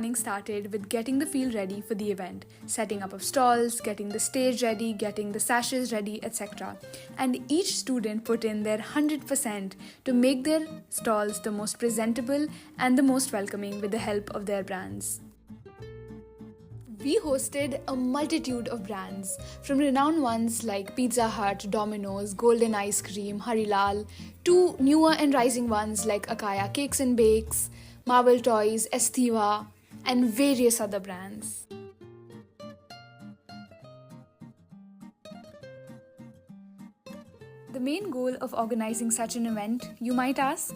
morning started with getting the field ready for the event, setting up of stalls, getting the stage ready, getting the sashes ready, etc. And each student put in their 100% to make their stalls the most presentable and the most welcoming with the help of their brands. We hosted a multitude of brands, from renowned ones like Pizza Hut, Domino's, Golden Ice Cream, Harilal, to newer and rising ones like Akaya Cakes and Bakes, Marvel Toys, Estiva, and various other brands. The main goal of organizing such an event, you might ask,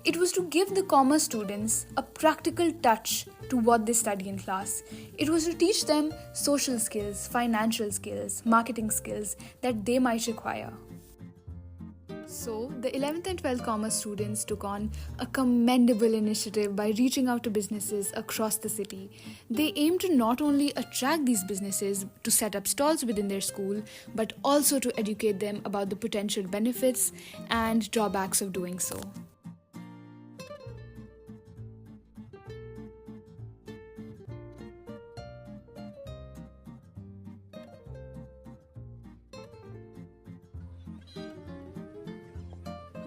it was to give the commerce students a practical touch to what they study in class. It was to teach them social skills, financial skills, marketing skills that they might require. So, the 11th and 12th commerce students took on a commendable initiative by reaching out to businesses across the city. They aimed to not only attract these businesses to set up stalls within their school, but also to educate them about the potential benefits and drawbacks of doing so.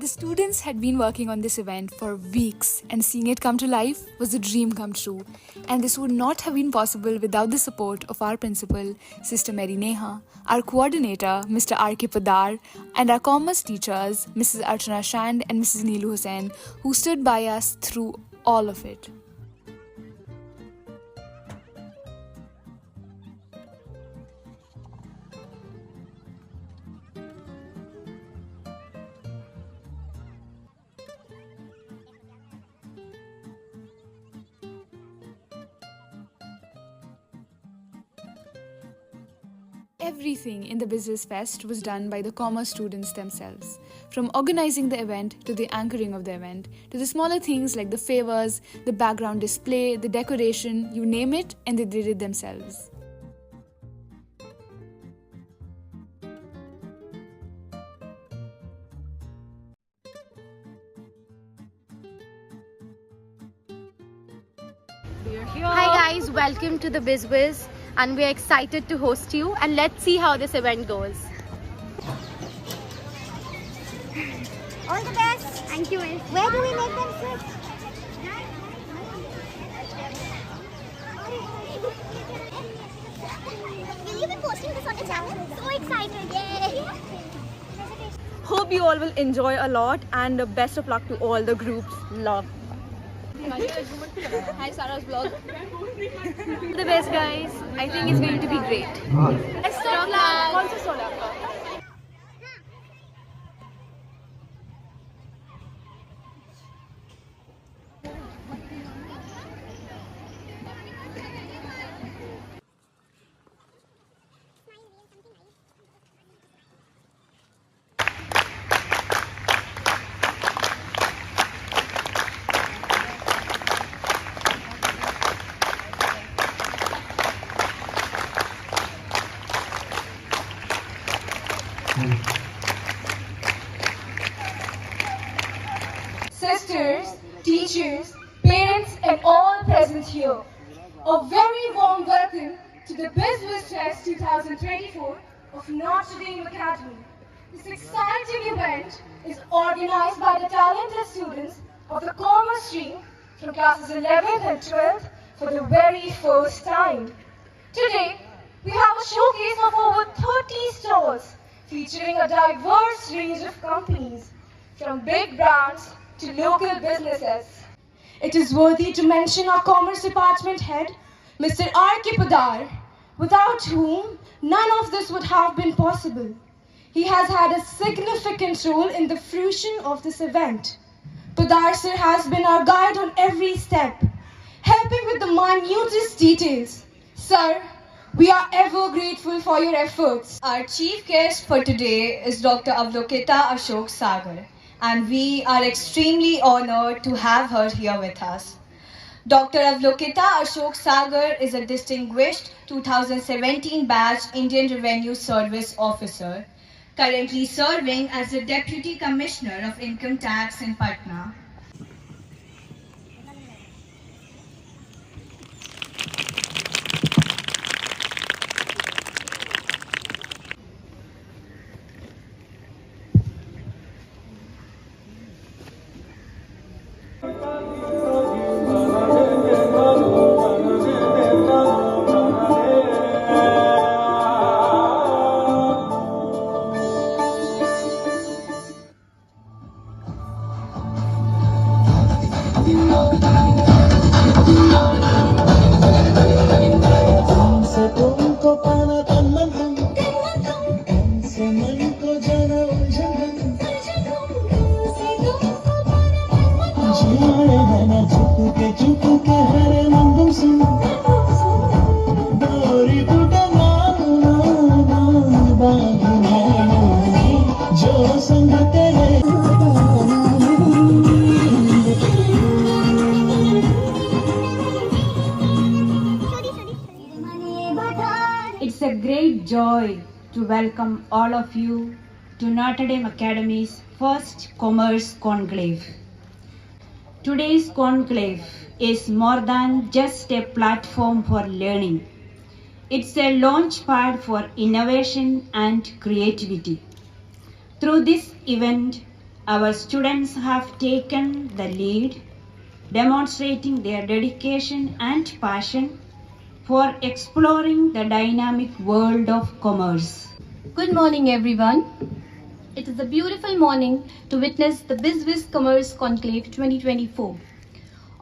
The students had been working on this event for weeks, and seeing it come to life was a dream come true. And this would not have been possible without the support of our principal, Sister Mary Neha, our coordinator, Mr. R.K. Padar, and our commerce teachers, Mrs. Archana Shand and Mrs. Neelu Hussain, who stood by us through all of it. Everything in the Business Fest was done by the commerce students themselves. From organizing the event to the anchoring of the event, to the smaller things like the favors, the background display, the decoration, you name it, and they did it themselves. Hi guys, welcome to the BizWiz, and we're excited to host you, and let's see how this event goes. All the best. Thank you. Where do we make them sit? Will you be posting this on the channel? So excited, yay! Hope you all will enjoy a lot, and best of luck to all the groups. Love. Hi, Sarah's vlog. The best, guys. I think it's going to be great. Best of luck. Sisters, teachers, parents and all present here, a very warm welcome to the BizWiz Fest 2024 of Notre Dame Academy. This exciting event is organized by the talented students of the Commerce stream from classes 11th and 12th for the very first time. Today, we have a showcase of over 30 stalls featuring a diverse range of companies, from big brands to local businesses. It is worthy to mention our Commerce Department head, Mr. R.K. Padar, without whom none of this would have been possible. He has had a significant role in the fruition of this event. Padar sir has been our guide on every step, helping with the minutest details. Sir, we are ever grateful for your efforts. Our chief guest for today is Dr. Avalokita Ashok Sagar, and we are extremely honored to have her here with us. Dr. Avalokita Ashok Sagar is a distinguished 2017 batch Indian Revenue Service officer, currently serving as the Deputy Commissioner of Income Tax in Patna. It's a great joy to welcome all of you to Notre Dame Academy's first Commerce Conclave. Today's conclave is more than just a platform for learning. It's a launch pad for innovation and creativity. Through this event, our students have taken the lead, demonstrating their dedication and passion for exploring the dynamic world of commerce. Good morning, everyone. It is a beautiful morning to witness the BizWiz Commerce Conclave 2024,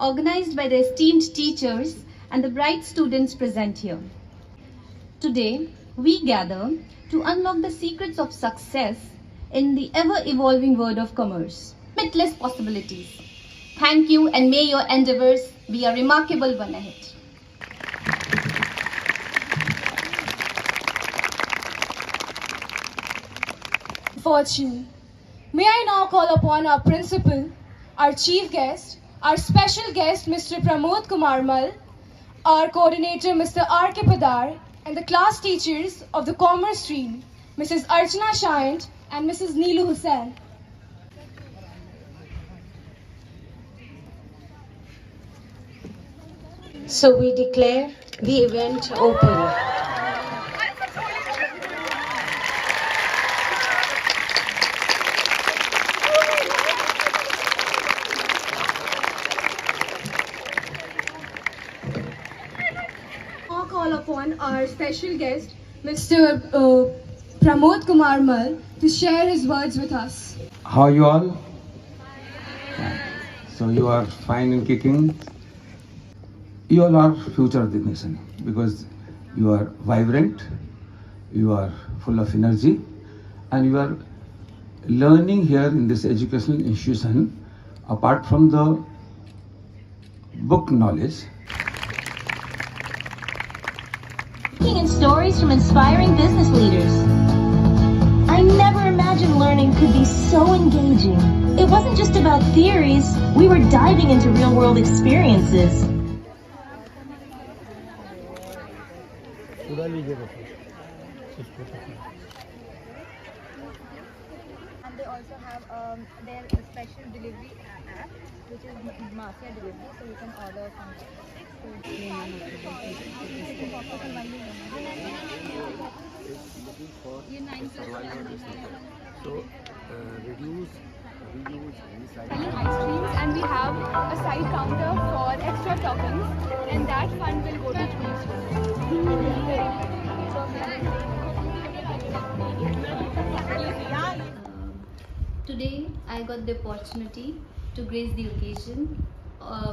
organized by the esteemed teachers and the bright students present here. Today, we gather to unlock the secrets of success in the ever-evolving world of commerce. Limitless possibilities. Thank you, and may your endeavors be a remarkable one ahead. Fortune. May I now call upon our principal, our chief guest, our special guest, Mr. Pramod Kumar Mal, our coordinator, Mr. R.K. Padar, and the class teachers of the commerce stream, Mrs. Archana Shayant and Mrs. Neelu Hussain. So we declare the event open. Now call upon our special guest, Mr. Pramod Kumar Mal, to share his words with us. How are you all? So you are fine and kicking. You all are future of the nation because you are vibrant, you are full of energy, and you are learning here in this educational institution apart from the book knowledge. And stories from inspiring business leaders. I never imagined learning could be so engaging. It wasn't just about theories, we were diving into real-world experiences. And they also have their special delivery app, which is Mafia Delivery, so you can order from there. So, reduce, reuse, recycle. Ice creams, and we have a side counter for extra toppings, and that fund will go to students. Today, I got the opportunity to grace the occasion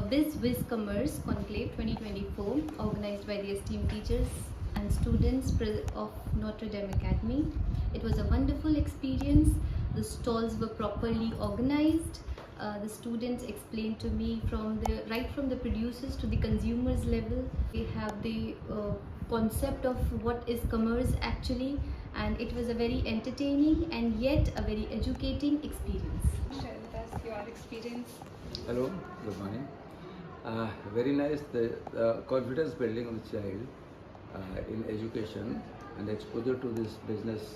BizWiz Commerce Conclave 2024, organized by the esteemed teachers and students of Notre Dame Academy. It was a wonderful experience. The stalls were properly organized. The students explained to me right from the producers to the consumers level. We have the concept of what is commerce actually, and it was a very entertaining and yet a very educating experience. Share with us your experience. Hello, good morning. Very nice, the confidence building of the child in education and exposure to this business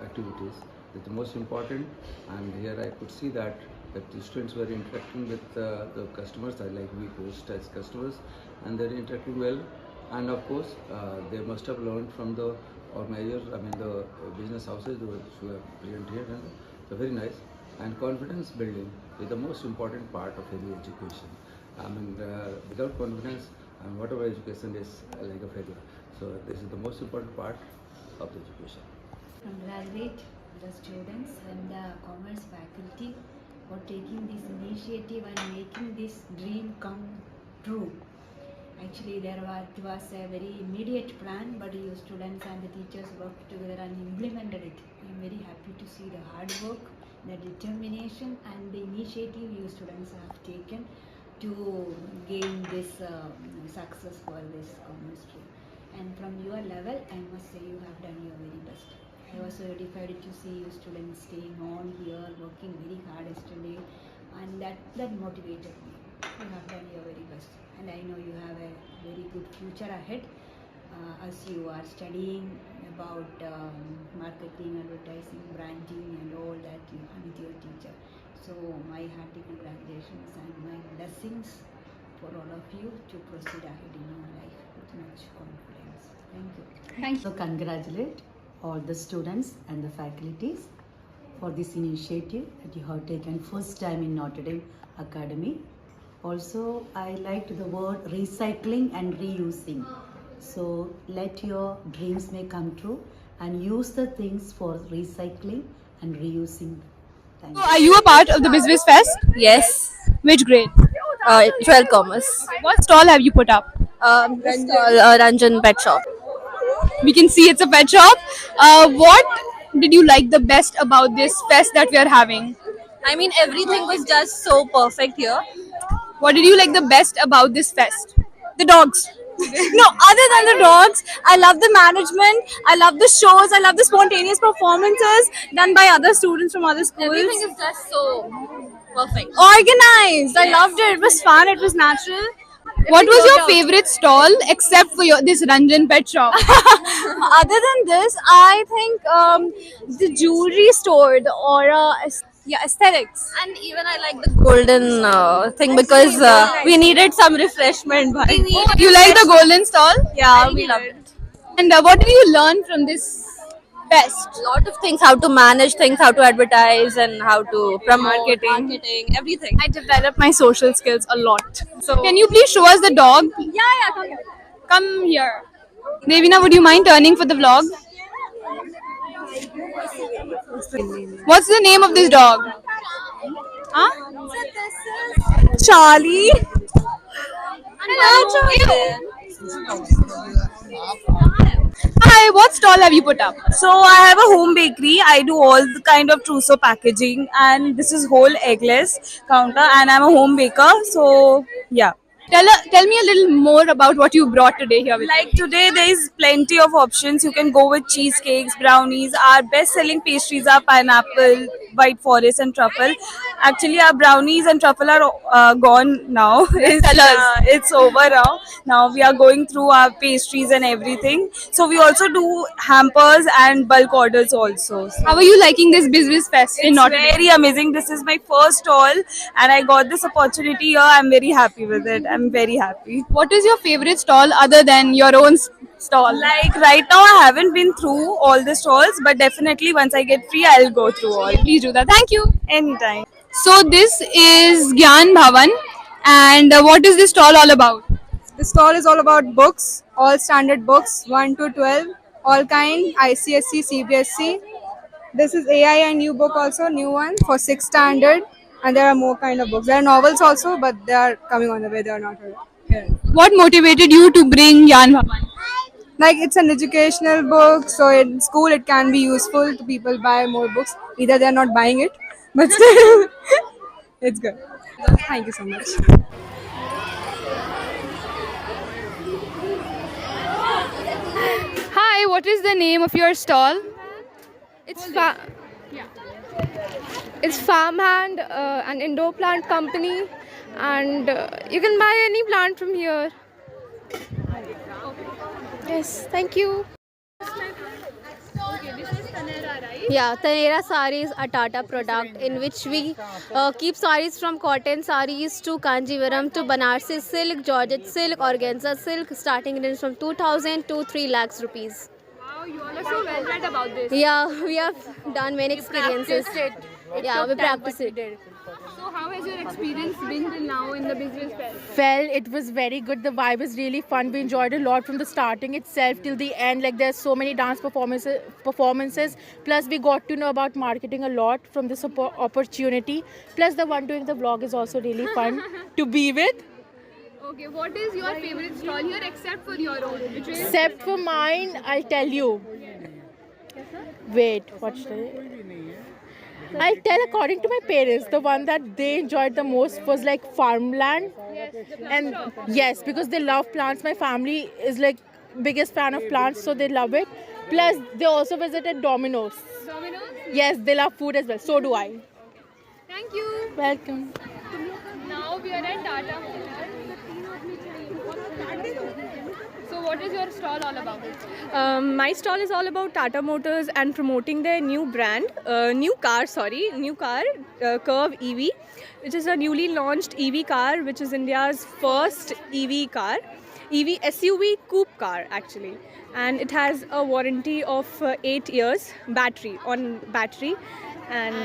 activities is the most important, and here I could see that the students were interacting with the customers, like we host as customers, and they're interacting well, and of course they must have learned from the organizers, the business houses who are present here, and so very nice. And confidence building is the most important part of any education. Without confidence, whatever education is like a failure. So this is the most important part of the education. Congratulate the students and the commerce faculty for taking this initiative and making this dream come true. Actually, it was a very immediate plan, but you students and the teachers worked together and implemented it. I am very happy to see the hard work, the determination and the initiative you students have taken to gain this success for this commerce stream. And from your level, I must say you have done your very best. I was so edified to see you students staying on here, working very hard yesterday, and that motivated me. You have done your very best, and I know you have a very good future ahead. as you are studying about marketing, advertising, branding and all that you are with your teacher. So my hearty congratulations and my blessings for all of you to proceed ahead in your life with much confidence. Thank you. Thank you. So congratulate all the students and the faculties for this initiative that you have taken first time in Notre Dame Academy. Also, I liked the word recycling and reusing. So let your dreams may come true and use the things for recycling and reusing. Thank you. So are you a part of the BizWiz Fest? Yes. Which grade? 12 Commerce. What stall have you put up? Ranjan Pet Shop. We can see it's a pet shop. What did you like the best about this fest that we are having? I mean, everything was just so perfect here. What did you like the best about this fest? The dogs. No, other than the dogs, I love the management, I love the shows, I love the spontaneous performances done by other students from other schools. Everything is just so perfect. Organized. I loved it. It was fun. It was natural. What was your favorite stall except for this Ranjan Pet Shop? Other than this, I think the jewelry store, the aura, aesthetics. And even I like the golden thing because we needed some refreshment. You like the golden stall? Yeah, we loved it. And what did you learn from this fest? A lot of things, how to manage things, how to advertise and how to promote marketing, everything. I developed my social skills a lot. So can you please show us the dog? Yeah, come here. Come here. Devina, would you mind turning for the vlog? What's the name of this dog? Huh? Charlie. Hi, what stall have you put up? So I have a home bakery. I do all the kind of trousseau packaging, and this is whole eggless counter, and I'm a home baker. So yeah. Tell me a little more about what you brought today here with Like today there is plenty of options. You can go with cheesecakes, brownies. Our best selling pastries are pineapple, white forest and truffle. Actually our brownies and truffle are gone now. It's over now. Now we are going through our pastries and everything. So we also do hampers and bulk orders also. So how are you liking this BizWiz Fest in Notre Dame? Very amazing. This is my first stall and I got this opportunity here. I'm very happy with it. I'm very happy. What is your favorite stall other than your own stall? Like right now I haven't been through all the stalls, but definitely once I get free I'll go through all. Please do that. Thank you. Anytime. So this is Gyan Bhavan, and what is this stall all about? The stall is all about books, all standard books, 1 to 12, all kind, ICSE, CBSE. This is AI and new book also, new one for 6th standard. And there are more kind of books. There are novels also, but they are coming on the way. They are not here. What motivated you to bring Gyan Bhavan? Like it's an educational book, so in school it can be useful to people buy more books. Either they are not buying it, but still, it's good. Thank you so much. Hi, what is the name of your stall? It's Farmhand, an indoor plant company, and you can buy any plant from here. Yes, thank you. Yeah, Tanera Sari is a Tata product in which we keep saris from cotton saris to Kanjivaram to Banarsi silk, Georgette silk, organza silk, starting range from 2,000 to 3 lakhs rupees. Wow, you all are so well read about this. Yeah, we have done many experiences. Yeah, we practice it. So how has your experience been till now in the BizWiz Fest? Well, it was very good. The vibe is really fun. We enjoyed a lot from the starting itself till the end. Like there's so many dance performances. Plus we got to know about marketing a lot from this opportunity. Plus the one doing the vlog is also really fun to be with. Okay, what is your favorite stall here except for your own? Which is? Except for mine, I'll tell you. Wait, what's the... I'll tell according to my parents, the one that they enjoyed the most was like farmland. And yes, because they love plants. My family is like biggest fan of plants, so they love it. Plus, they also visited Domino's. Domino's? Yes, they love food as well. So do I. Thank you. Welcome. Now we are at Tata. So what is your stall all about? My stall is all about Tata Motors and promoting their new brand, new car, Curve EV, which is a newly launched EV car, which is India's first EV car, EV SUV coupe car actually, and it has a warranty of 8 years battery, and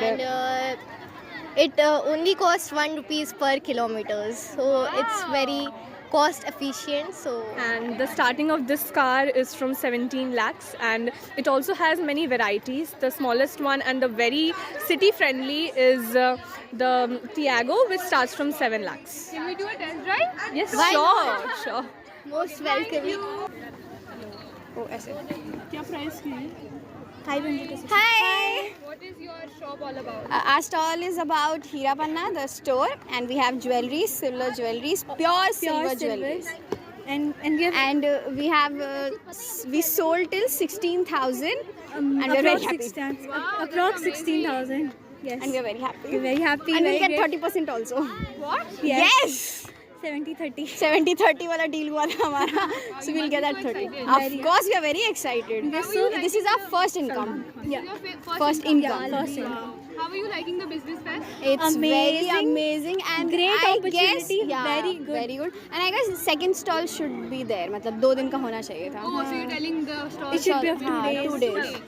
it only costs 1 rupees per kilometers, so it's very cost efficient. And the starting of this car is from 17 lakhs, and it also has many varieties. The smallest one and the very city friendly is the Tiago, which starts from 7 lakhs. Can we do a test drive? Yes, Why sure. Most welcome. Oh, ऐसे. क्या price की है? 500 to 600. Hi. What is your shop all about? Our stall is about Hira Panna, the store, and we have jewelry, silver jewelries, pure silver jewelries. And we sold till 16,000 and we're very happy. Approx 16,000. Yes. And we're very happy. We're very happy. And we'll very get great. 30% also. What? Yes. 70-30. 70-30 वाला deal हुआ था हमारा. So we'll get that 30. Of course, we are very excited. This is our first income. Yeah. First income. How are you liking the business fest? It's very amazing and great I opportunity. Guess, Very good. Very good. And I guess second stall should be there. मतलब 2 दिन का होना चाहिए था. Oh, so you're telling the stall? It should be of 2 days. 2 days.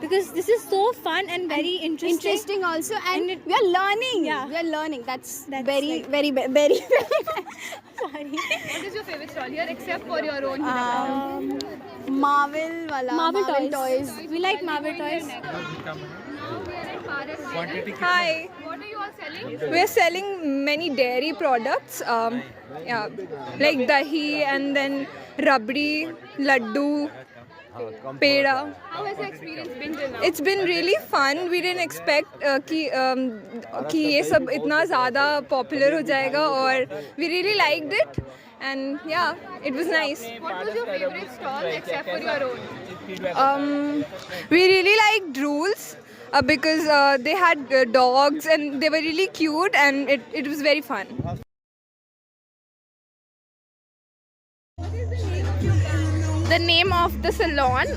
Because this is so fun and very interesting. Interesting also, and we are learning. Yeah. We are learning. That's very, like- very, very. Sorry. What is your favorite stall here except for your own? Marvel wala. Marvel toys. We like Marvel toys. Hi. What are you all selling? We're selling many dairy products, like dahi and then rabdi, laddu, peda. How has the experience been till now? It's been really fun. We didn't expect कि ये सब इतना ज़्यादा popular हो जाएगा, और we really liked it, and yeah, it was nice. What was your favorite stall except for your own? We really liked Rules because they had dogs and they were really cute, and it was very fun. The name of the salon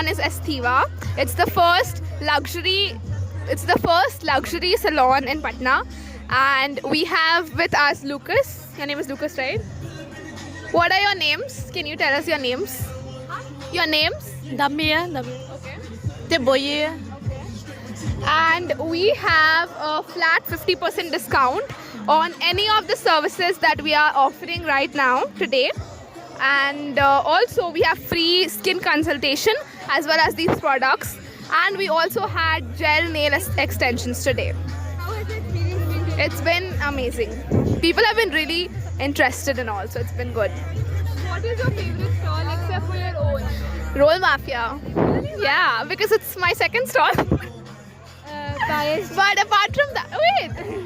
is Estiva. It's the first luxury salon in Patna, and we have with us Lucas. Your name is Lucas, right? What are your names? Can you tell us your names? Your names? Damia. Okay. Teboye. And we have a flat 50% discount on any of the services that we are offering right now today. And also we have free skin consultation as well as these products, and we also had gel nail extensions today. How has the experience been today? It's been amazing. People have been really interested in all, so it's been good. What is your favorite stall except for your own? Roll Mafia. Yeah, because it's my second stall.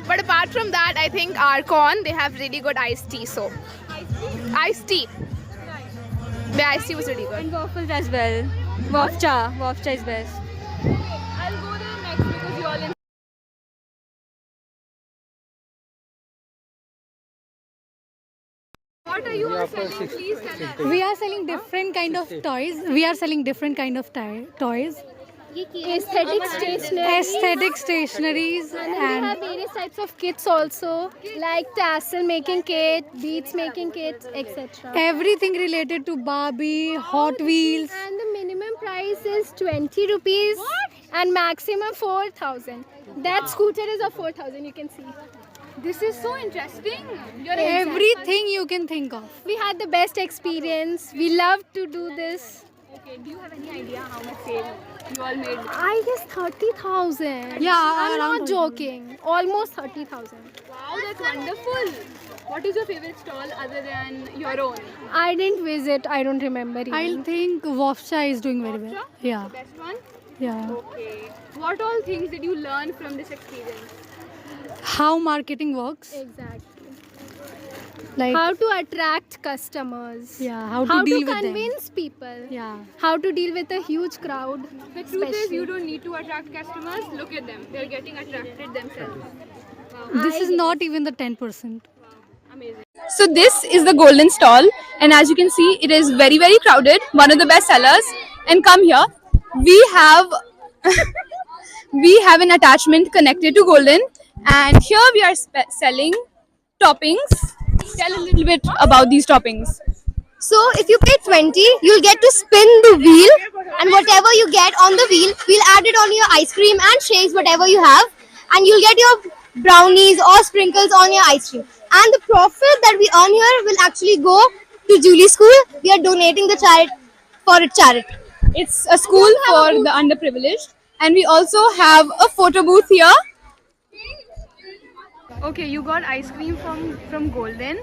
But apart from that, I think Arcon, they have really good iced tea. So iced tea. The iced tea was really good. And waffles as well. Wafcha is best. I'll go there next because you all in. What are you all selling? Please tell us. We are selling different kind of toys. Aesthetic stationaries. And we have various types of kits also, like tassel making kit, beads making kits, etc. Everything related to Barbie, Hot Wheels. And the minimum price is 20 rupees and maximum 4,000. That scooter is of 4,000, you can see. This is so interesting. Everything you can think of. We had the best experience. We love to do this. Okay, do you have any idea how much sale you all made? I guess 30,000. Yeah, I'm around not joking. Almost 30,000. Wow, that's wonderful. What is your favorite stall other than your own? I didn't visit. I don't remember. I think Wafcha is doing very well. Yeah. The best one? Yeah. Okay. What all things did you learn from this experience? How marketing works. Exactly. Like how to attract customers. Yeah, how to deal with them. How to convince people. Yeah. How to deal with a huge crowd. The truth is, you don't need to attract customers. Look at them. They're getting attracted themselves. Wow. This is not even the 10%. Amazing. So this is the golden stall, and as you can see, it is very crowded. One of the best sellers. And come here, we have we have an attachment connected to golden, and here we are selling toppings. Tell a little bit about these toppings. So if you pay 20, you'll get to spin the wheel, and whatever you get on the wheel, we'll add it on your ice cream and shakes, whatever you have, and you'll get your brownies or sprinkles on your ice cream. And the profit that we earn here will actually go to Julie School. We are donating the for a charity. It's a school for the underprivileged, and we also have a photo booth here. Okay, you got ice cream from Golden,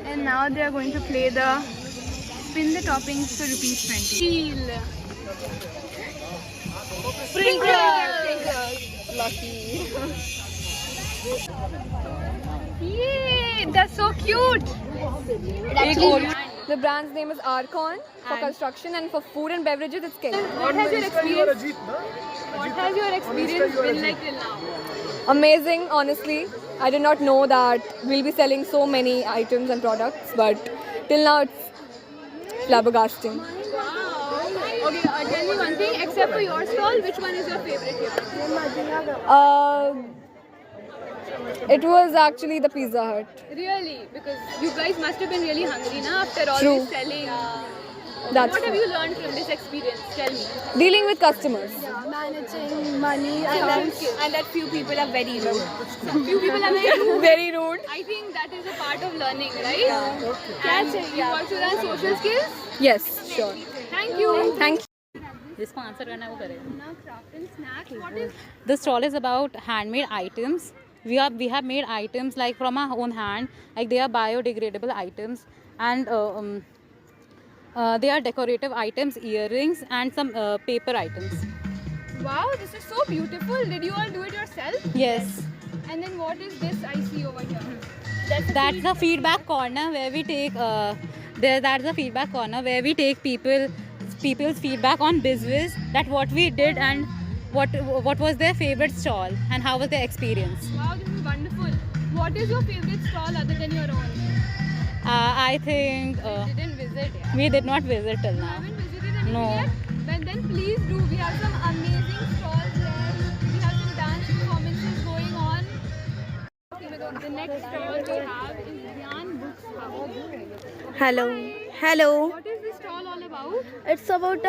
and now they are going to play the spin the toppings for ₹20. Sprinkles. Lucky. Yay! That's so cute. The brand's name is Arcon for construction, and for food and beverages it's King. What has your experience been like till now? Amazing, honestly. I did not know that we'll be selling so many items and products, but till now it's flabbergasting. Wow. Okay, tell me one thing. Except for your stall, which one is your favorite here? It was actually the Pizza Hut. Really? Because you guys must have been really hungry now after all True. this selling. That's what have true. you learned from this experience? Tell me. Dealing with customers. Managing money and that few people are very rude. Few people are very rude. Very rude. I think that is a part of learning, right? And you also learn social skills? Yes, sure. Thank you. Thank you. जिसको answer करना है वो करेगा. Now craft and snacks. What is The stall is about handmade items. We have made items like from our own hand, like they are biodegradable items, and they are decorative items, earrings, and some paper items. Wow, this is so beautiful. Did you all do it yourself? Yes. And then what is this I see over here? That's the feedback corner where we take. That's the feedback corner where we take people's feedback on BizWiz, that what we did and what was their favorite stall and how was their experience. Wow, this is wonderful. What is your favorite stall other than your own? I think You didn't visit yet. we did not visit till You now. haven't visited anything No. yet? But then please do. We have some amazing stalls there. We have some dance performances going on. The next stall we have is Dhyan Books House. Hello. Hello. What is this stall all about? It's about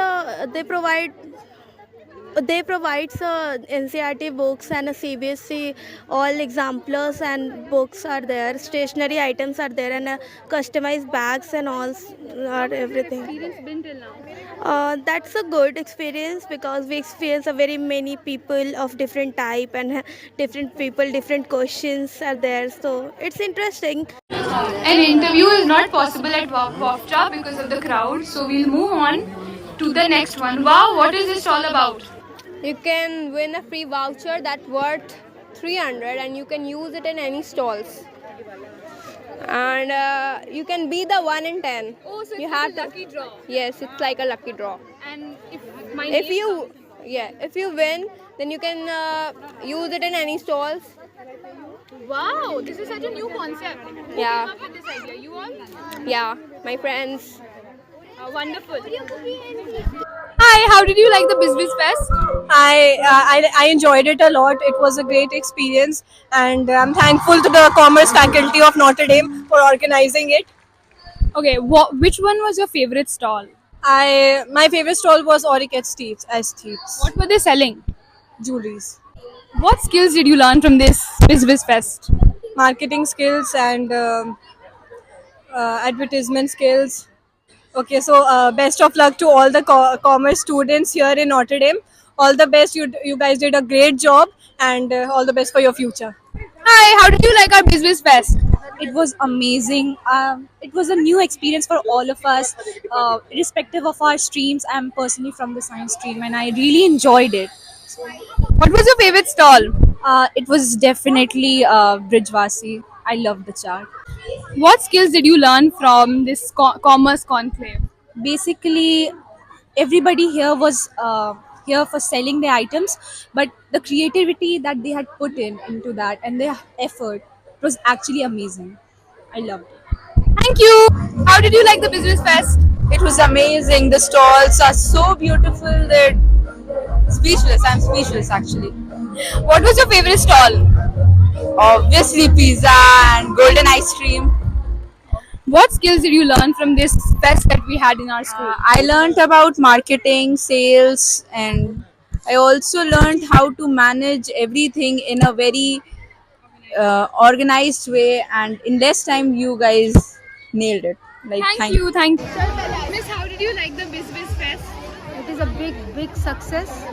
they provide NCERT books and a CBSE all exemplars and books are there, stationery items are there, and customized bags and all are everything. Experience been till now? That's a good experience because we experience a very many people of different type and different people, different questions are there. So it's interesting. An interview is not possible at WAFTA because of the crowd, so we'll move on to the next one. Wow, what is this all about? You can win a free voucher that's worth 300 and you can use it in any stalls. And you can be the 1 in 10. Oh, so you it's have like a lucky draw. Yes, it's like a lucky draw. And if If you win, then you can use it in any stalls. Wow, this is such a new concept. Who Yeah. came up with this idea? You all? Yeah, my friends. Wonderful. Hi, how did you like the BizWiz Fest? I enjoyed it a lot. It was a great experience, and I'm thankful to the Commerce faculty of Notre Dame for organizing it. Okay, which one was your favorite stall? My favorite stall was Auric Esteeps. What were they selling? Jewelries. What skills did you learn from this BizWiz Fest? Marketing skills and advertisement skills. Okay, so best of luck to all the commerce students here in Notre Dame. All the best. You guys did a great job, and all the best for your future. Hi, how did you like our BizWiz Fest? It was amazing. It was a new experience for all of us, irrespective of our streams. I'm personally from the science stream, and I really enjoyed it. What was your favorite stall? It was definitely Brijvasi. I loved the chart. What skills did you learn from this commerce conclave? Basically, everybody here was here for selling their items, but the creativity that they had put into that and their effort It was actually amazing. I loved it. Thank you. How did you like the business fest? It was amazing. The stalls are so beautiful. They're speechless. I'm speechless actually. What was your favorite stall? Obviously pizza and golden ice cream. What skills did you learn from this fest that we had in our school? I learned about marketing, sales, and I also learned how to manage everything in a very organized way, and in less time you guys nailed it. Like, Thank you. Miss, how did you like the BizBiz Fest? It is a big success,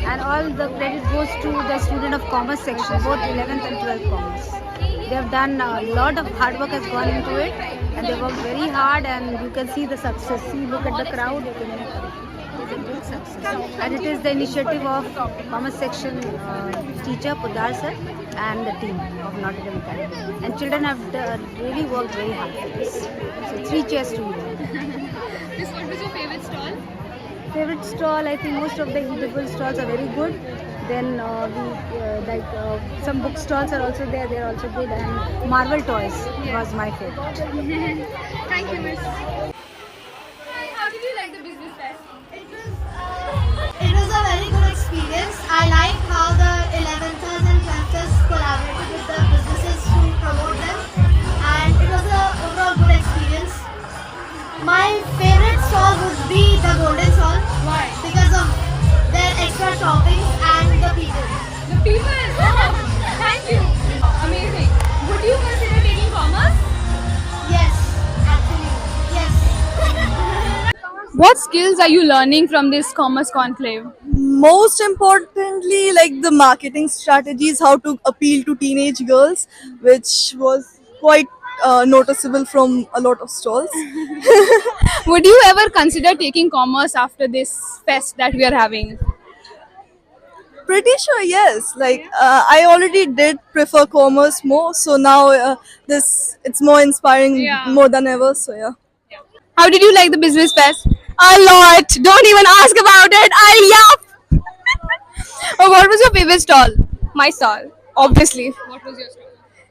and all the credit goes to the student of commerce section, both 11th and 12th commerce. They have done a lot of hard work has gone into it, and they worked very hard, and you can see the success. See, look at the crowd. It's a big success, and it is the initiative of commerce section teacher Poddar sir and the team of Notre Dame Academy. And children have really worked very hard for this. So 3 cheers to you. Miss, what was your favorite stall? Favorite stall, I think most of the eatable stalls are very good. Then some book stalls are also there. They are also good. And Marvel toys was my favorite. Thank you, Miss. How did you like the business fest? It was a very good experience. I like how the 11thers and 12thers collaborated with the businesses to promote them, and it was an overall good experience. My favorite stall would be the Golden Stall. Why? Because of their extra toppings and the people. The people! Thank you! Amazing. Would you consider taking commerce? Yes, actually, yes. What skills are you learning from this commerce conclave? Most importantly, like the marketing strategies, how to appeal to teenage girls, which was quite noticeable from a lot of stalls. Would you ever consider taking commerce after this fest that we are having? Pretty sure, yes. Like I already did prefer commerce more, so now it's more inspiring more than ever. So yeah. How did you like the business fest? A lot. Don't even ask about it. I'll yap. What was your favorite stall? My stall, obviously. What was your stall?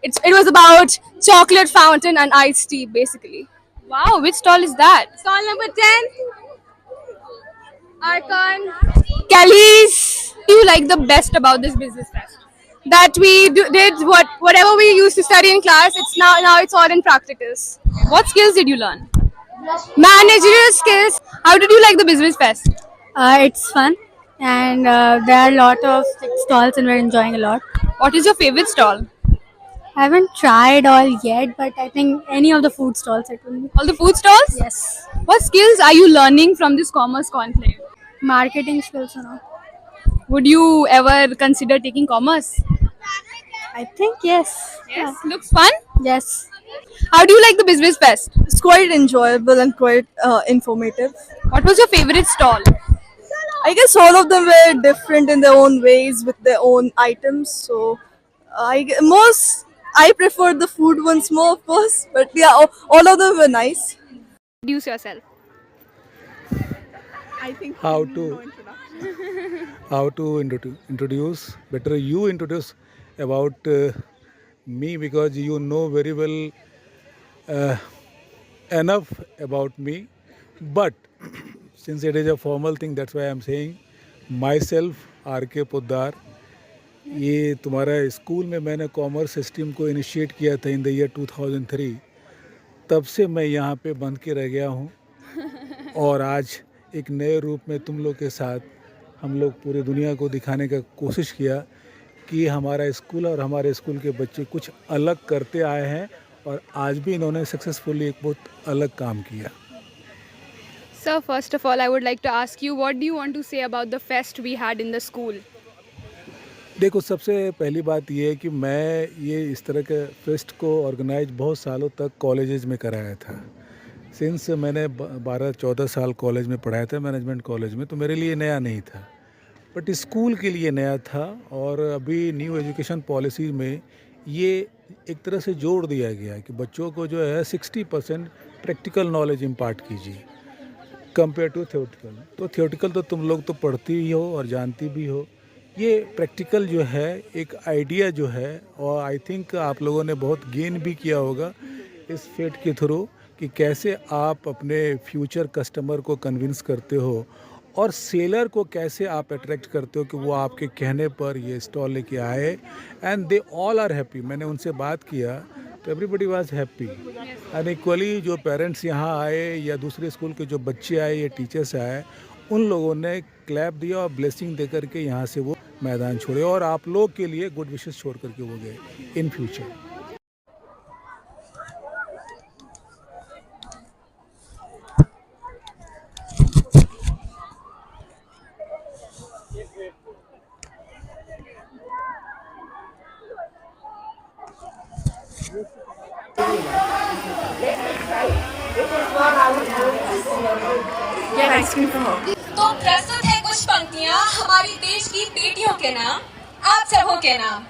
It was about chocolate fountain and iced tea, basically. Wow, which stall is that? Stall number 10. Archon. Kelly's. What do you like the best about this business fest? That we did whatever we used to study in class. It's now it's all in practicals. What skills did you learn? Managerial skills. How did you like the business fest? It's fun, and there are a lot of stalls, and we're enjoying a lot. What is your favorite stall? I haven't tried all yet, but I think any of the food stalls it will be. All the food stalls? Yes. What skills are you learning from this commerce conclave? Marketing skills and all. Would you ever consider taking commerce? I think yes. Yes. Looks fun? Yes. How do you like the business fest? It's quite enjoyable and quite informative. What was your favorite stall? I guess all of them were different in their own ways with their own items. So I preferred the food ones more, of course. But yeah, all of them were nice. Introduce yourself. I think how to introduce. Better you introduce about me, because you know very well enough about me. But since it is a formal thing, that's why I'm saying myself, R.K. Poddar. ये तुम्हारा school में मैंने commerce stream को initiate किया था in the year 2003. तब से मैं यहाँ पे बंद के रह गया हूँ, और आज एक नए रूप में तुम लोग के साथ हम लोग पूरी दुनिया को दिखाने का कोशिश किया कि हमारा स्कूल और हमारे स्कूल के बच्चे कुछ अलग करते आए हैं, और आज भी इन्होंने सक्सेसफुली एक बहुत अलग काम किया. Sir, first of all, I would like to ask you, what do you want to say about the fest we had in the school? देखो, सबसे पहली बात ये है कि मैं ये इस तरह के फेस्ट को ऑर्गेनाइज बहुत सालों तक कॉलेजेस में कराया था. सिंस मैंने 12-14 साल कॉलेज में पढ़ाया था, मैनेजमेंट कॉलेज में, तो मेरे लिए नया नहीं था, बट स्कूल के लिए नया था. और अभी न्यू एजुकेशन पॉलिसी में ये एक तरह से जोड़ दिया गया है कि बच्चों को जो है 60% प्रैक्टिकल नॉलेज इम्पार्ट कीजिए कंपेयर टू थियोरटिकल. तो थियोरटिकल तो तुम लोग तो पढ़ती ही हो और जानती भी हो ये प्रैक्टिकल जो है एक आइडिया जो है, और आई थिंक आप लोगों ने बहुत गेन भी किया होगा इस फेट के थ्रू कि कैसे आप अपने फ्यूचर कस्टमर को कन्विंस करते हो और सेलर को कैसे आप अट्रैक्ट करते हो कि वो आपके कहने पर ये स्टॉल लेके आए, and they all are happy. मैंने उनसे बात किया तो everybody was happy, and equally जो पेरेंट्स यहाँ आए या दूसरे स्कूल के जो बच्चे आए या टीचर्स आए, उन लोगों ने क्लैप दिया और ब्लेसिंग दे करके यहाँ से वो मैदान छोड़े, और आप लोग के लिए गुड विशेस छोड़ करके वो गए इन फ्यूचर। तो प्रस्तुत है कुछ पंक्तियां हमारी देश की बेटियों के नाम, आप सबों के नाम।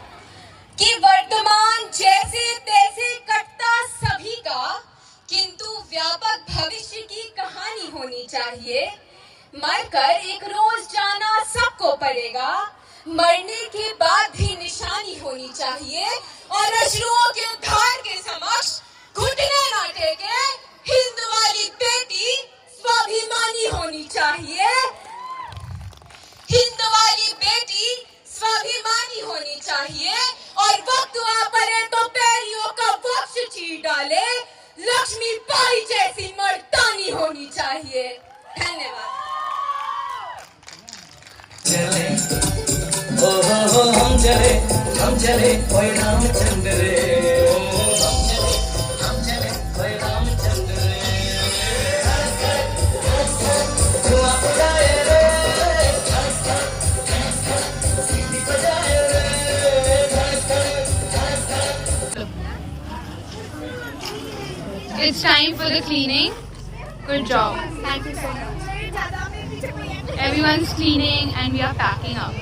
कि वर्तमान जैसे तैसे कटता सभी का, किंतु व्यापक भविष्य की कहानी होनी चाहिए। मरकर एक रोज जाना सबको पड़ेगा, मरने के बाद भी निशानी होनी चाहिए। और अश्रुओं के उद्धार के समक्ष घुटने न टेके, हिंद वाली बेटी स्वाभिमानी होनी चाहिए। हिंद वाली बेटी स्वाभिमानी होनी चाहिए। और वक्त आ पड़े तो पैरियों का वक्ष चीर डाले, लक्ष्मी बाई जैसी मर्दानी होनी चाहिए। धन्यवाद। हम चले कोई रामचंद्र रे, हम चले कोई रामचंद्र रे। धुआं उड़ाए रे, सीटी बजाए रे। It's time for the cleaning. Good job. Thank you so much. Everyone's cleaning and we are packing up.